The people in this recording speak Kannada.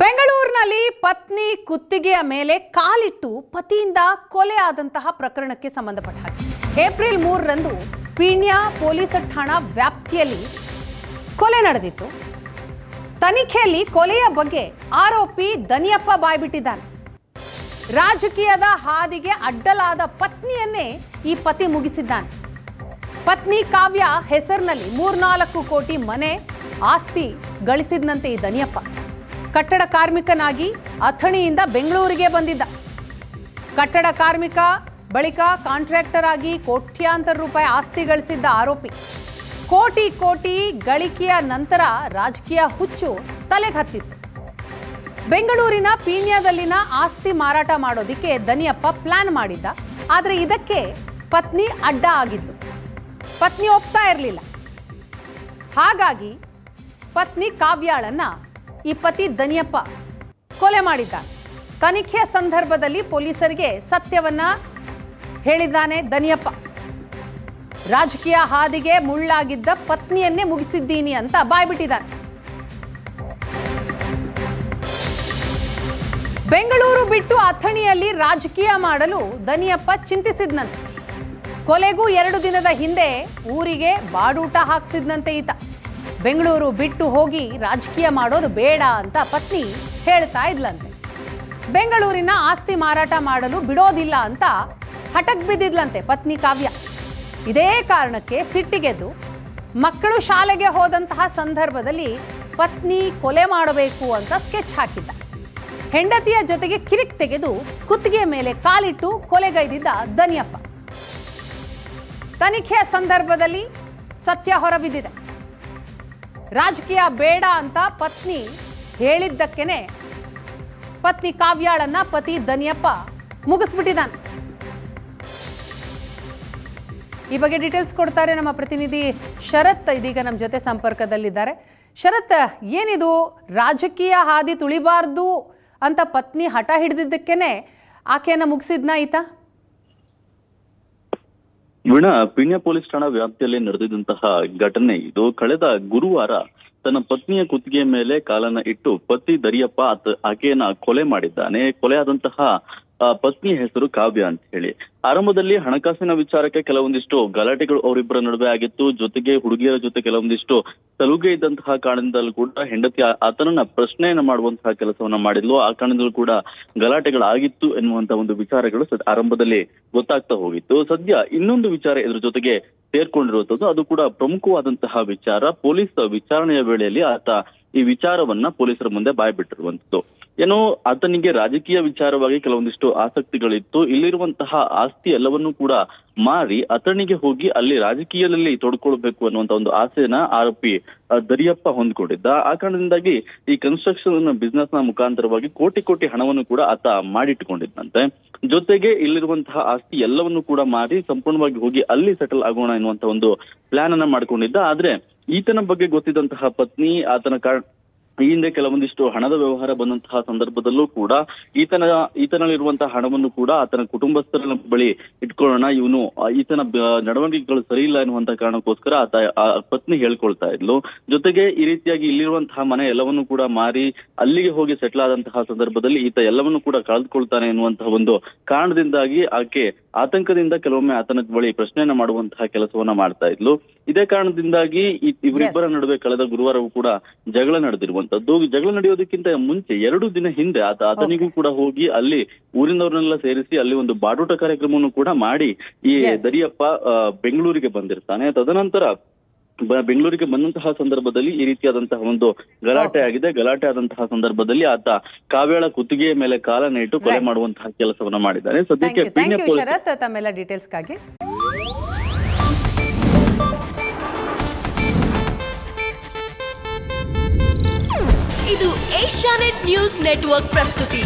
ಬೆಂಗಳೂರಿನಲ್ಲಿ ಪತ್ನಿ ಕುತ್ತಿಗೆಯ ಮೇಲೆ ಕಾಲಿಟ್ಟು ಪತಿಯಿಂದ ಕೊಲೆ ಆದಂತಹ ಪ್ರಕರಣಕ್ಕೆ ಸಂಬಂಧಪಟ್ಟ ಹಾಗೆ ಏಪ್ರಿಲ್ 3ರಂದು ಪೀಣ್ಯ ಪೊಲೀಸ್ ಠಾಣಾ ವ್ಯಾಪ್ತಿಯಲ್ಲಿ ಕೊಲೆ ನಡೆದಿತ್ತು. ತನಿಖೆಯಲ್ಲಿ ಕೊಲೆಯ ಬಗ್ಗೆ ಆರೋಪಿ ದನಿಯಪ್ಪ ಬಾಯ್ಬಿಟ್ಟಿದ್ದಾನೆ. ರಾಜಕೀಯದ ಹಾದಿಗೆ ಅಡ್ಡಲಾದ ಪತ್ನಿಯನ್ನೇ ಈ ಪತಿ ಮುಗಿಸಿದ್ದಾನೆ. ಪತ್ನಿ ಕಾವ್ಯ ಹೆಸರಿನಲ್ಲಿ 3-4 ಕೋಟಿ ಮನೆ ಆಸ್ತಿ ಗಳಿಸಿದ್ನಂತೆ ಈ ದನಿಯಪ್ಪ. ಕಟ್ಟಡ ಕಾರ್ಮಿಕನಾಗಿ ಅಥಣಿಯಿಂದ ಬೆಂಗಳೂರಿಗೆ ಬಂದಿದ್ದ. ಕಟ್ಟಡ ಕಾರ್ಮಿಕ ಬಳಿಕ ಕಾಂಟ್ರಾಕ್ಟರ್ ಆಗಿ ಕೋಟ್ಯಾಂತರ ರೂಪಾಯಿ ಆಸ್ತಿ ಗಳಿಸಿದ್ದ ಆರೋಪಿ. ಕೋಟಿ ಕೋಟಿ ಗಳಿಕೆಯ ನಂತರ ರಾಜಕೀಯ ಹುಚ್ಚು ತಲೆಗೆ ಹತ್ತಿತ್ತು. ಬೆಂಗಳೂರಿನ ಪೀಣ್ಯದಲ್ಲಿನ ಆಸ್ತಿ ಮಾರಾಟ ಮಾಡೋದಿಕ್ಕೆ ದನಿಯಪ್ಪ ಪ್ಲಾನ್ ಮಾಡಿದ್ದ. ಆದರೆ ಇದಕ್ಕೆ ಪತ್ನಿ ಅಡ್ಡ ಆಗಿದ್ಲು. ಪತ್ನಿ ಒಪ್ತಾ ಇರಲಿಲ್ಲ. ಹಾಗಾಗಿ ಪತ್ನಿ ಕಾವ್ಯಾಳನ್ನ ಈ ಪತಿ ದನಿಯಪ್ಪ ಕೊಲೆ ಮಾಡಿದ್ದಾನೆ. ತನಿಖೆಯ ಸಂದರ್ಭದಲ್ಲಿ ಪೊಲೀಸರಿಗೆ ಸತ್ಯವನ್ನ ಹೇಳಿದ್ದಾನೆ ದನಿಯಪ್ಪ. ರಾಜಕೀಯ ಹಾದಿಗೆ ಮುಳ್ಳಾಗಿದ್ದ ಪತ್ನಿಯನ್ನೇ ಮುಗಿಸಿದ್ದೀನಿ ಅಂತ ಬಾಯ್ಬಿಟ್ಟಿದ್ದಾನೆ. ಬೆಂಗಳೂರು ಬಿಟ್ಟು ಅಥಣಿಯಲ್ಲಿ ರಾಜಕೀಯ ಮಾಡಲು ದನಿಯಪ್ಪ ಚಿಂತಿಸಿದ್ನಂತೆ. ಕೊಲೆಗೂ 2 ದಿನದ ಹಿಂದೆ ಊರಿಗೆ ಬಾಡೂಟ ಹಾಕ್ಸಿದ್ನಂತೆ ಈತ. ಬೆಂಗಳೂರು ಬಿಟ್ಟು ಹೋಗಿ ರಾಜಕೀಯ ಮಾಡೋದು ಬೇಡ ಅಂತ ಪತ್ನಿ ಹೇಳ್ತಾ ಇದ್ಲಂತೆ. ಬೆಂಗಳೂರಿನ ಆಸ್ತಿ ಮಾರಾಟ ಮಾಡಲು ಬಿಡೋದಿಲ್ಲ ಅಂತ ಹಠಕ್ ಬಿದ್ದಿದ್ಲಂತೆ ಪತ್ನಿ ಕಾವ್ಯ. ಇದೇ ಕಾರಣಕ್ಕೆ ಸಿಟ್ಟಿಗೆದ್ದು ಮಕ್ಕಳು ಶಾಲೆಗೆ ಹೋದಂತಹ ಸಂದರ್ಭದಲ್ಲಿ ಪತ್ನಿ ಕೊಲೆ ಮಾಡಬೇಕು ಅಂತ ಸ್ಕೆಚ್ ಹಾಕಿದ್ದ. ಹೆಂಡತಿಯ ಜೊತೆಗೆ ಕಿರಿಕ್ ತೆಗೆದು ಕುತ್ತಿಗೆಯ ಮೇಲೆ ಕಾಲಿಟ್ಟು ಕೊಲೆಗೈದಿದ್ದ ದನಿಯಪ್ಪ. ತನಿಖೆಯ ಸಂದರ್ಭದಲ್ಲಿ ಸತ್ಯ ಹೊರಬಿದ್ದಿದೆ. ರಾಜಕೀಯ ಬೇಡ ಅಂತ ಪತ್ನಿ ಹೇಳಿದ್ದಕ್ಕೇನೆ ಪತ್ನಿ ಕಾವ್ಯಾಳನ್ನ ಪತಿ ದನಿಯಪ್ಪ ಮುಗಿಸ್ಬಿಟ್ಟಿದ್ದಾನೆ. ಈ ಬಗ್ಗೆ ಡೀಟೇಲ್ಸ್ ಕೊಡ್ತಾರೆ ನಮ್ಮ ಪ್ರತಿನಿಧಿ ಶರತ್. ಇದೀಗ ನಮ್ಮ ಜೊತೆ ಸಂಪರ್ಕದಲ್ಲಿದ್ದಾರೆ. ಶರತ್, ಏನಿದು ರಾಜಕೀಯ ಹಾದಿ ತುಳಿಬಾರ್ದು ಅಂತ ಪತ್ನಿ ಹಠ ಹಿಡಿದಿದ್ದಕ್ಕೇನೆ ಆಕೆಯನ್ನ ಮುಗಿಸಿದ್ನ ಈತ? ವೀಣಾ, ಪೀಣ್ಯ ಪೊಲೀಸ್ ಠಾಣಾ ವ್ಯಾಪ್ತಿಯಲ್ಲಿ ನಡೆದಿದ್ದಂತಹ ಘಟನೆ ಇದು. ಕಳೆದ ಗುರುವಾರ ತನ್ನ ಪತ್ನಿಯ ಕುತ್ತಿಗೆಯ ಮೇಲೆ ಕಾಲನ್ನ ಇಟ್ಟು ಪತಿ ದನಿಯಪ್ಪ ಆಕೆಯನ್ನ ಕೊಲೆ ಮಾಡಿದ್ದಾನೆ. ಕೊಲೆ ಆದಂತಹ ಪತ್ನಿ ಹೆಸರು ಕಾವ್ಯ ಅಂತ ಹೇಳಿ. ಆರಂಭದಲ್ಲಿ ಹಣಕಾಸಿನ ವಿಚಾರಕ್ಕೆ ಕೆಲವೊಂದಿಷ್ಟು ಗಲಾಟೆಗಳು ಅವರಿಬ್ಬರ ನಡುವೆ ಆಗಿತ್ತು. ಜೊತೆಗೆ ಹುಡುಗಿಯರ ಜೊತೆ ಕೆಲವೊಂದಿಷ್ಟು ಸಲುಗೆ ಇದ್ದಂತಹ ಕಾರಣದಿಂದಲೂ ಕೂಡ ಹೆಂಡತಿ ಆತನನ್ನ ಪ್ರಶ್ನೆಯನ್ನ ಮಾಡುವಂತಹ ಕೆಲಸವನ್ನ ಮಾಡಿದ್ಲು. ಆ ಕಾರಣದಲ್ಲೂ ಕೂಡ ಗಲಾಟೆಗಳಾಗಿತ್ತು ಎನ್ನುವಂತಹ ಒಂದು ವಿಚಾರಗಳು ಆರಂಭದಲ್ಲಿ ಗೊತ್ತಾಗ್ತಾ ಹೋಗಿತ್ತು. ಸದ್ಯ ಇನ್ನೊಂದು ವಿಚಾರ ಇದ್ರ ಜೊತೆಗೆ ಸೇರ್ಕೊಂಡಿರುವಂತದ್ದು, ಅದು ಕೂಡ ಪ್ರಮುಖವಾದಂತಹ ವಿಚಾರ. ಪೊಲೀಸ್ ವಿಚಾರಣೆಯ ವೇಳೆಯಲ್ಲಿ ಆತ ಈ ವಿಚಾರವನ್ನ ಪೊಲೀಸರ ಮುಂದೆ ಬಾಯ್ಬಿಟ್ಟಿರುವಂತದ್ದು. ಏನೋ ಆತನಿಗೆ ರಾಜಕೀಯ ವಿಚಾರವಾಗಿ ಕೆಲವೊಂದಿಷ್ಟು ಆಸಕ್ತಿಗಳಿತ್ತು. ಇಲ್ಲಿರುವಂತಹ ಆಸ್ತಿ ಎಲ್ಲವನ್ನೂ ಕೂಡ ಮಾರಿ ಅಥಣಿಗೆ ಹೋಗಿ ಅಲ್ಲಿ ರಾಜಕೀಯದಲ್ಲಿ ತೊಡ್ಕೊಳ್ಬೇಕು ಅನ್ನುವಂತ ಒಂದು ಆಸೆಯನ್ನ ಆರೋಪಿ ದನಿಯಪ್ಪ ಹೊಂದ್ಕೊಂಡಿದ್ದ. ಆ ಕಾರಣದಿಂದಾಗಿ ಈ ಕನ್ಸ್ಟ್ರಕ್ಷನ್ ಬಿಸ್ನೆಸ್ ನ ಮುಖಾಂತರವಾಗಿ ಕೋಟಿ ಕೋಟಿ ಹಣವನ್ನು ಕೂಡ ಆತ ಮಾಡಿಟ್ಟುಕೊಂಡಿದ್ದಂತೆ. ಜೊತೆಗೆ ಇಲ್ಲಿರುವಂತಹ ಆಸ್ತಿ ಎಲ್ಲವನ್ನು ಕೂಡ ಮಾರಿ ಸಂಪೂರ್ಣವಾಗಿ ಹೋಗಿ ಅಲ್ಲಿ ಸೆಟಲ್ ಆಗೋಣ ಎನ್ನುವಂತ ಒಂದು ಪ್ಲಾನ್ ಅನ್ನ ಮಾಡ್ಕೊಂಡಿದ್ದ. ಆದ್ರೆ ಈತನ ಬಗ್ಗೆ ಗೊತ್ತಿದ್ದಂತಹ ಪತ್ನಿ ಆತನ ಈ ಹಿಂದೆ ಕೆಲವೊಂದಿಷ್ಟು ಹಣದ ವ್ಯವಹಾರ ಬಂದಂತಹ ಸಂದರ್ಭದಲ್ಲೂ ಕೂಡ ಈತನಲ್ಲಿರುವಂತಹ ಹಣವನ್ನು ಕೂಡ ಆತನ ಕುಟುಂಬಸ್ಥರ ಬಳಿ ಇಟ್ಕೊಳ್ಳೋಣ, ಈತನ ನಡವಳಿಕೆಗಳು ಸರಿ ಇಲ್ಲ ಎನ್ನುವಂತ ಕಾರಣಕ್ಕೋಸ್ಕರ ಪತ್ನಿ ಹೇಳ್ಕೊಳ್ತಾ ಇದ್ಲು. ಜೊತೆಗೆ ಈ ರೀತಿಯಾಗಿ ಇಲ್ಲಿರುವಂತಹ ಮನೆ ಎಲ್ಲವನ್ನು ಕೂಡ ಮಾರಿ ಅಲ್ಲಿಗೆ ಹೋಗಿ ಸೆಟ್ಲ್ ಆದಂತಹ ಸಂದರ್ಭದಲ್ಲಿ ಈತ ಎಲ್ಲವನ್ನು ಕೂಡ ಕಳೆದುಕೊಳ್ತಾನೆ ಎನ್ನುವಂತಹ ಒಂದು ಕಾರಣದಿಂದಾಗಿ ಆಕೆ ಆತಂಕದಿಂದ ಕೆಲವೊಮ್ಮೆ ಆತನ ಬಳಿ ಪ್ರಶ್ನೆಯನ್ನ ಮಾಡುವಂತಹ ಕೆಲಸವನ್ನ ಮಾಡ್ತಾ ಇದ್ಲು. ಇದೇ ಕಾರಣದಿಂದಾಗಿ ಇವರಿಬ್ಬರ ನಡುವೆ ಕಳೆದ ಗುರುವಾರವೂ ಕೂಡ ಜಗಳ ನಡೆದಿರುವಂತದ್ದು. ಜಗಳ ನಡೆಯೋದಕ್ಕಿಂತ ಮುಂಚೆ 2 ದಿನ ಹಿಂದೆ ಆತನಿಗೂ ಕೂಡ ಹೋಗಿ ಅಲ್ಲಿ ಊರಿನವ್ರನ್ನೆಲ್ಲ ಸೇರಿಸಿ ಅಲ್ಲಿ ಒಂದು ಬಾಡೂಟ ಕಾರ್ಯಕ್ರಮವನ್ನು ಕೂಡ ಮಾಡಿ ಈ ದನಿಯಪ್ಪ ಬೆಂಗಳೂರಿಗೆ ಬಂದಿರ್ತಾನೆ. ತದನಂತರ ಬೆಂಗಳೂರಿಗೆ ಬಂದಂತಹ ಸಂದರ್ಭದಲ್ಲಿ ಈ ರೀತಿಯಾದಂತಹ ಒಂದು ಗಲಾಟೆ ಆಗಿದೆ. ಗಲಾಟೆ ಆದಂತಹ ಸಂದರ್ಭದಲ್ಲಿ ಆತ ಕಾವ್ಯಾಳ ಕುತ್ತಿಗೆಯ ಮೇಲೆ ಕಾಲನ್ನ ಇಟ್ಟು ಕೊಲೆ ಮಾಡುವಂತಹ ಕೆಲಸವನ್ನ ಮಾಡಿದ್ದಾನೆ. ಸದ್ಯಕ್ಕೆ ತಮ್ಮೆಲ್ಲ ಡೀಟೇಲ್ಸ್ಗಾಗಿ ಇದು ಏಷ್ಯಾನೆಟ್ ನ್ಯೂಸ್ ನೆಟ್ವರ್ಕ್ ಪ್ರಸ್ತುತಿ.